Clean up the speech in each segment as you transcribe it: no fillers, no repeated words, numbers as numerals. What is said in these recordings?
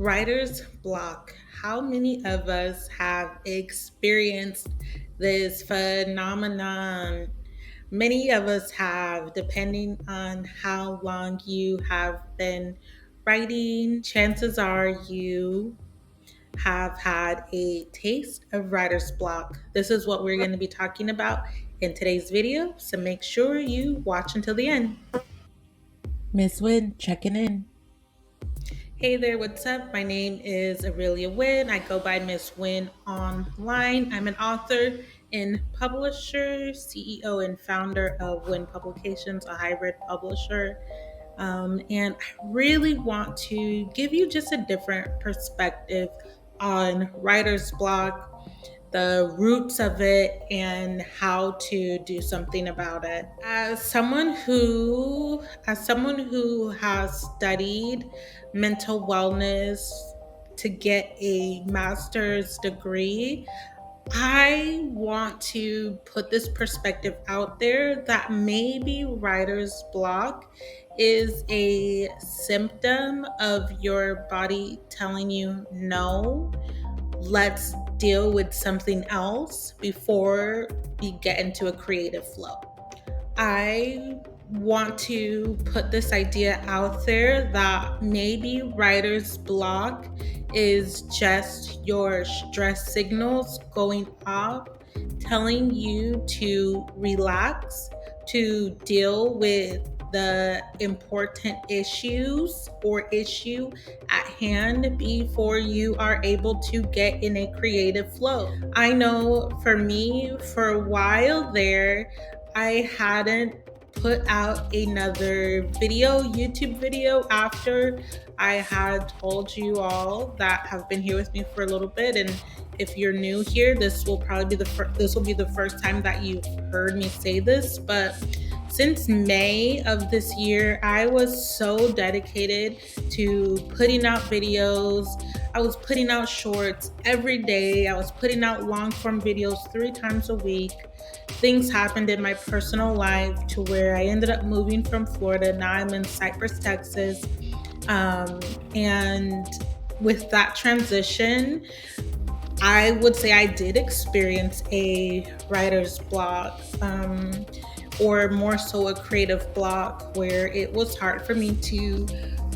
Writer's block. How many of us have experienced this phenomenon? Many of us have, depending on how long you have been writing. Chances are you have had a taste of writer's block. This is what we're going to be talking about in today's video, so make sure you watch until the end. Miss Winn checking in. Hey there, what's up? My name is Aurelia Winn. I go by Miss Winn online. I'm an author and publisher, CEO and founder of Winn Publications, a hybrid publisher. And I really want to give you just a different perspective on writer's block, the roots of it, and how to do something about it. As someone who has studied mental wellness to get a master's degree, I want to put this perspective out there that maybe writer's block is a symptom of your body telling you no, let's deal with something else before we get into a creative flow. I want to put this idea out there that maybe writer's block is just your stress signals going off, telling you to relax, to deal with the important issues or issue at hand before you are able to get in a creative flow. I know for me, for a while there, I hadn't put out another YouTube video after I had told you all that have been here with me for a little bit. And if you're new here, this will probably be the first time that you've heard me say this. But since May of this year, I was so dedicated to putting out videos. I was putting out shorts every day. I was putting out long form videos 3 times a week. Things happened in my personal life to where I ended up moving from Florida. Now I'm in Cypress, Texas. And with that transition, I would say I did experience a writer's block, or more so a creative block, where it was hard for me to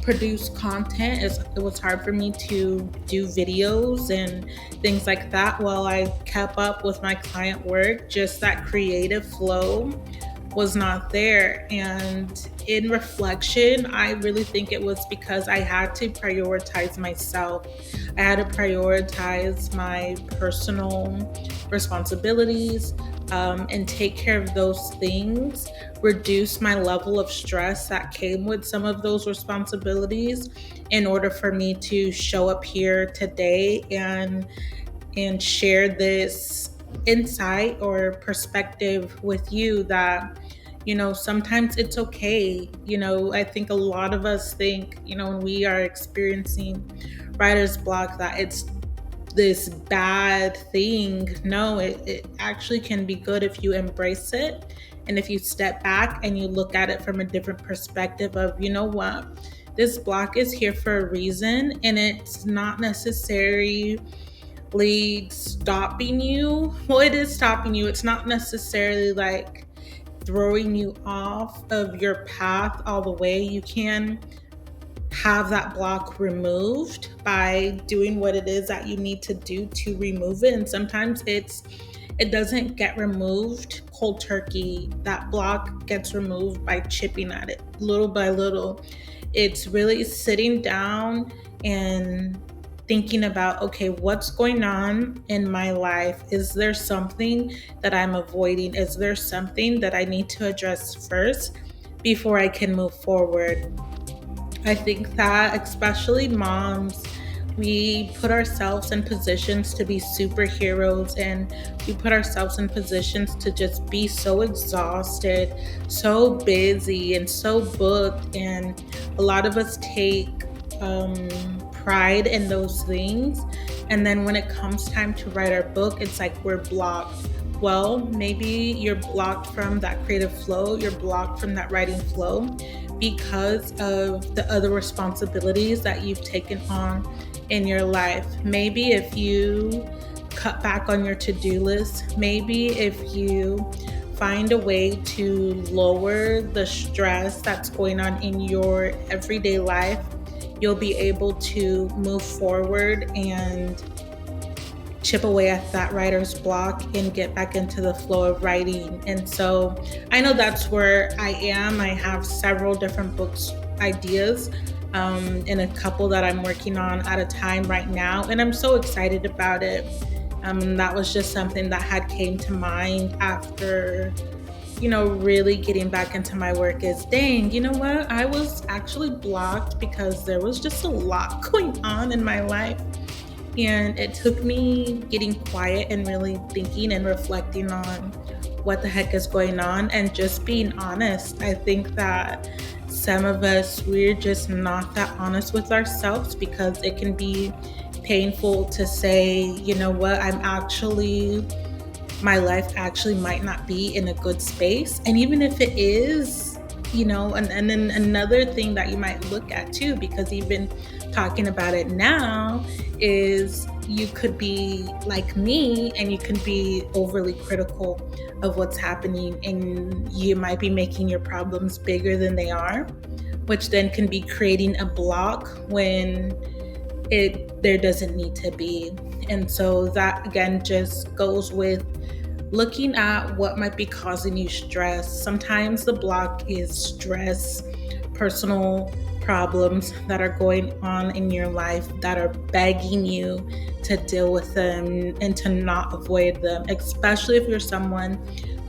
produce content. It was hard for me to do videos and things like that while I kept up with my client work. Just that creative flow was not there. And in reflection, I really think it was because I had to prioritize myself. I had to prioritize my personal responsibilities, and take care of those things, reduce my level of stress that came with some of those responsibilities in order for me to show up here today and share this insight or perspective with you that sometimes it's okay. I think a lot of us think, when we are experiencing writer's block, that it's this bad thing. No, it actually can be good if you embrace it and if you step back and you look at it from a different perspective of, what, this block is here for a reason, and it's not necessarily stopping you. Well, it is stopping you. It's not necessarily like throwing you off of your path all the way. You can have that block removed by doing what it is that you need to do to remove it. And sometimes it doesn't get removed cold turkey. That block gets removed by chipping at it little by little. It's really sitting down and thinking about, okay, what's going on in my life? Is there something that I'm avoiding? Is there something that I need to address first before I can move forward? I think that especially moms, we put ourselves in positions to be superheroes, and we put ourselves in positions to just be so exhausted, so busy, and so booked. And a lot of us take pride in those things. And then when it comes time to write our book, it's like we're blocked. Well, maybe you're blocked from that creative flow, you're blocked from that writing flow because of the other responsibilities that you've taken on in your life. Maybe if you cut back on your to-do list, maybe if you find a way to lower the stress that's going on in your everyday life, you'll be able to move forward and chip away at that writer's block and get back into the flow of writing. And so I know that's where I am. I have several different books ideas, and a couple that I'm working on at a time right now, and I'm so excited about it. That was just something that had came to mind after really getting back into my work. Is dang, you know what, I was actually blocked because there was just a lot going on in my life, and it took me getting quiet and really thinking and reflecting on what the heck is going on and just being honest. I think that some of us, we're just not that honest with ourselves because it can be painful to say, you know what, my life actually might not be in a good space. And even if it is, and then another thing that you might look at too, because even talking about it now, is you could be like me and you can be overly critical of what's happening, and you might be making your problems bigger than they are, which then can be creating a block when there doesn't need to be. And so that again just goes with looking at what might be causing you stress. Sometimes the block is stress, personal problems that are going on in your life that are begging you to deal with them and to not avoid them, especially if you're someone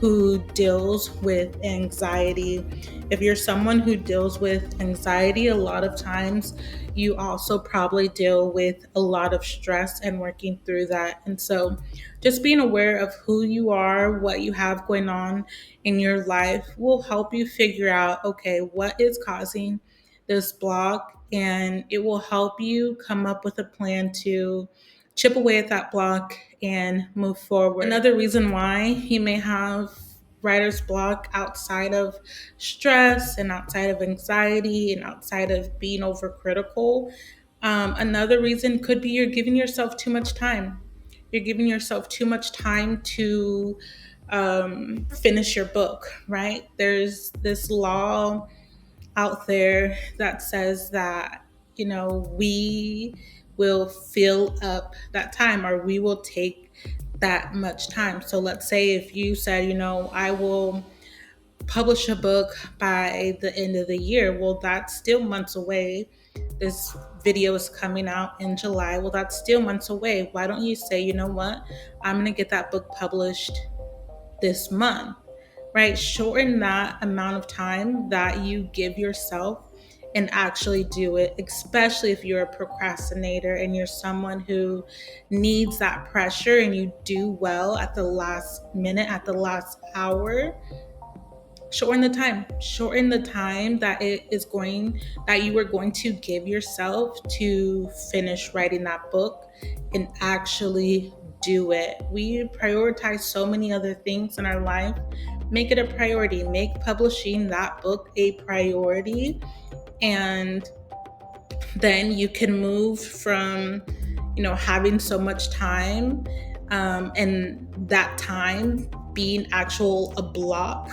who deals with anxiety. If you're someone who deals with anxiety, a lot of times you also probably deal with a lot of stress and working through that. And so just being aware of who you are, what you have going on in your life will help you figure out, okay, what is causing this block? And it will help you come up with a plan to chip away at that block and move forward. Another reason why you may have writer's block outside of stress and outside of anxiety and outside of being overcritical, another reason could be you're giving yourself too much time. You're giving yourself too much time to finish your book, right? There's this law out there that says that, we will fill up that time, or we will take that much time. So let's say if you said, I will publish a book by the end of the year. Well, that's still months away. This video is coming out in July. Well, that's still months away. Why don't you say, you know what? I'm going to get that book published this month, right? Shorten that amount of time that you give yourself and actually do it, especially if you're a procrastinator and you're someone who needs that pressure and you do well at the last minute, at the last hour. Shorten the time that you are going to give yourself to finish writing that book and actually do it. We prioritize so many other things in our life. Make it a priority. Make publishing that book a priority, and then you can move from having so much time, and that time being a block,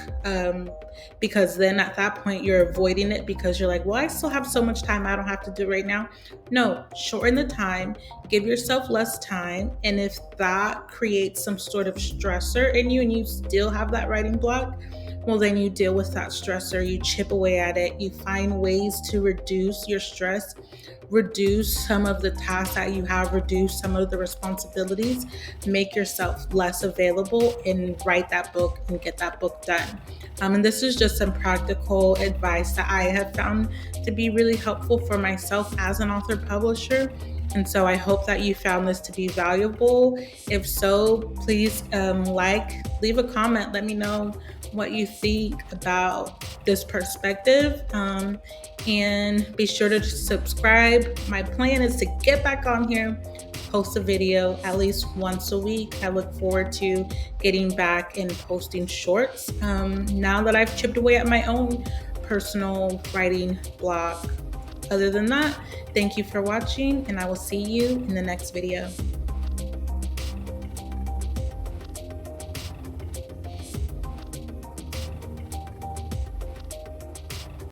because then at that point you're avoiding it because you're like, well, I still have so much time, I don't have to do it right now. No, shorten the time, give yourself less time, and if that creates some sort of stressor in you and you still have that writing block, well, then you deal with that stressor, you chip away at it, you find ways to reduce your stress, reduce some of the tasks that you have, reduce some of the responsibilities, make yourself less available, and write that book and get that book done. And this is just some practical advice that I have found to be really helpful for myself as an author publisher. And so I hope that you found this to be valuable. If so, please leave a comment. Let me know what you think about this perspective. And be sure to subscribe. My plan is to get back on here, post a video at least once a week. I look forward to getting back and posting shorts now that I've chipped away at my own personal writing block Other than that, thank you for watching, and I will see you in the next video.